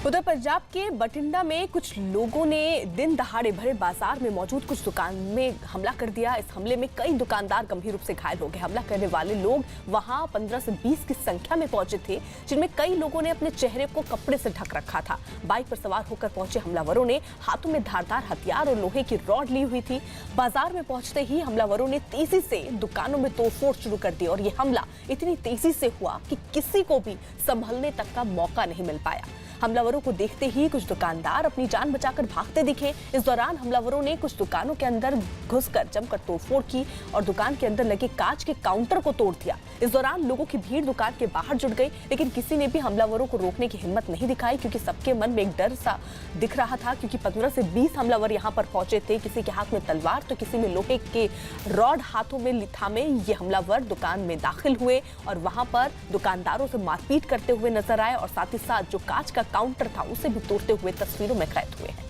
उधर पंजाब के बठिंडा में कुछ लोगों ने दिन दहाड़े भरे बाजार में मौजूद कुछ दुकान में हमला कर दिया। इस हमले में कई दुकानदार गंभीर रूप से घायल हो गए। हमला करने वाले लोग वहां 15 से 20 की संख्या में पहुंचे थे, जिनमें कई लोगों ने अपने चेहरे को कपड़े से ढक रखा था। बाइक पर सवार होकर पहुंचे हमलावरों ने हाथों में धारदार हथियार और लोहे की रॉड ली हुई थी। बाजार में पहुंचते ही हमलावरों ने तेजी से दुकानों में तोड़फोड़ शुरू कर दी और ये हमला इतनी तेजी से हुआ कि किसी को भी संभलने तक का मौका नहीं मिल पाया। हमलावरों को देखते ही कुछ दुकानदार अपनी जान बचाकर भागते दिखे। इस दौरान हमलावरों ने कुछ दुकानों के अंदर घुसकर जमकर तोड़फोड़ की और दुकान के अंदर लगे कांच के काउंटर को तोड़ दिया। इस दौरान लोगों की भीड़ दुकान के बाहर जुट गई, लेकिन किसी ने भी हमलावरों को रोकने की हिम्मत नहीं दिखाई, क्योंकि सबके मन में एक डर सा दिख रहा था। क्योंकि 15 से 20 हमलावर यहाँ पर पहुंचे थे। किसी के हाथ में तलवार तो किसी में लोहे के रॉड हाथों में थामे ये हमलावर दुकान में दाखिल हुए और वहां पर दुकानदारों से मारपीट करते हुए नजर आए और साथ ही साथ जो कांच का काउंटर था उसे भी तोड़ते हुए तस्वीरों में कैद हुए हैं।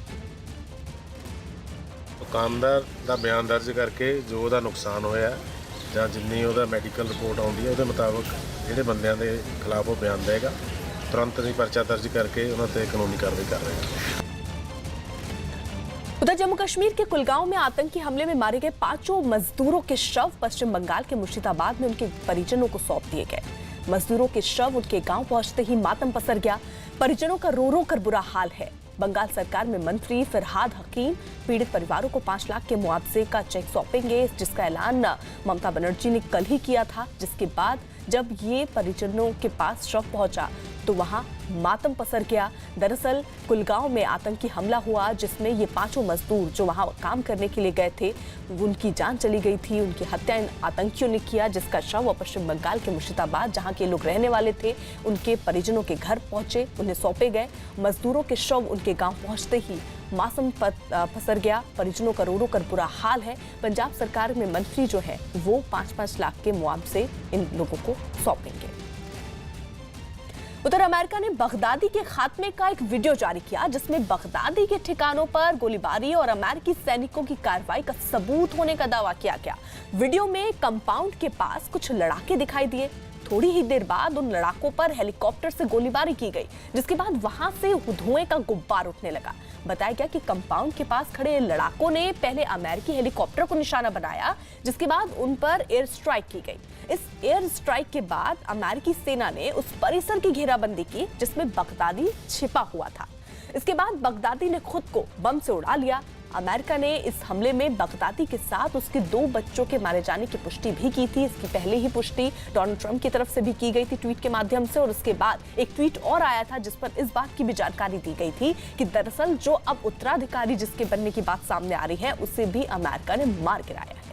दुकानदार ਦਾ ਬਿਆਨ ਦਰਜ ਕਰਕੇ ਜੋ ਉਹਦਾ ਨੁਕਸਾਨ ਹੋਇਆ ਜਾਂ ਜਿੰਨੀ ਉਹਦਾ ਮੈਡੀਕਲ ਰਿਪੋਰਟ ਆਉਂਦੀ ਹੈ ਉਹਦੇ ਮੁਤਾਬਕ ਜਿਹੜੇ ਬੰਦਿਆਂ ਦੇ ਖਿਲਾਫ ਉਹ ਬਿਆਨ ਦੇਗਾ, ਤੁਰੰਤ ਹੀ ਪਰਚਾ ਦਰਜ ਕਰਕੇ ਉਹਨਾਂ ਤੇ ਕਾਨੂੰਨੀ कार्रवाई कर रहे हैं। उधर जम्मू कश्मीर के कुलगांव में आतंकी हमले में मारे गए 5 मजदूरों के शव पश्चिम बंगाल के मुर्शिदाबाद में उनके परिजनों को सौंप दिए गए। मजदूरों के शव उनके गांव पहुंचते ही मातम पसर गया। परिजनों का रो रो कर बुरा हाल है। बंगाल सरकार में मंत्री फरहाद हकीम पीड़ित परिवारों को 5 लाख के मुआवजे का चेक सौंपेंगे, जिसका ऐलान ममता बनर्जी ने कल ही किया था। जिसके बाद जब ये परिजनों के पास शव पहुंचा तो वहां मातम पसर गया। दरअसल कुलगांव में आतंकी हमला हुआ, जिसमें ये 5 मजदूर जो वहां काम करने के लिए गए थे उनकी जान चली गई थी। उनकी हत्या इन आतंकियों ने किया, जिसका शव पश्चिम बंगाल के मुर्शिदाबाद, जहां के लोग रहने वाले थे, उनके परिजनों के घर पहुंचे, उन्हें सौंपे गए। मजदूरों के शव उनके गांव पहुंचते ही मातम पसर गया। परिजनों का रो रो कर बुरा हाल है। पंजाब सरकार में मंत्री जो है वो 5-5 लाख के मुआवजे इन लोगों को सौंपेंगे। उधर अमेरिका ने बगदादी के खात्मे का एक वीडियो जारी किया, जिसमें बगदादी के ठिकानों पर गोलीबारी और अमेरिकी सैनिकों की कार्रवाई का सबूत होने का दावा किया गया। वीडियो में कंपाउंड के पास कुछ लड़ाके दिखाई दिए। थोड़ी ही देर बाद उन लड़ाकों पर हेलीकॉप्टर से गोलीबारी की गई, जिसके बाद वहां से धुएं का गुब्बार उठने लगा। बताया गया कि कंपाउंड के पास खड़े लड़ाकों ने पहले अमेरिकी हेलीकॉप्टर को निशाना बनाया, जिसके बाद उन पर एयर स्ट्राइक की गई। इस एयर स्ट्राइक के बाद अमेरिकी सेना ने उस परिसर की घेराबंदी की जिसमें बगदादी छिपा हुआ था। इसके बाद बगदादी ने खुद को बम से उड़ा लिया। अमेरिका ने इस हमले में बगदादी के साथ उसके 2 बच्चों के मारे जाने की पुष्टि भी की थी। इसकी पहले ही पुष्टि डोनाल्ड ट्रंप की तरफ से भी की गई थी ट्वीट के माध्यम से, और उसके बाद एक ट्वीट और आया था जिस पर इस बात की भी जानकारी दी गई थी कि दरअसल जो अब उत्तराधिकारी जिसके बनने की बात सामने आ रही है उसे भी अमेरिका ने मार गिराया है।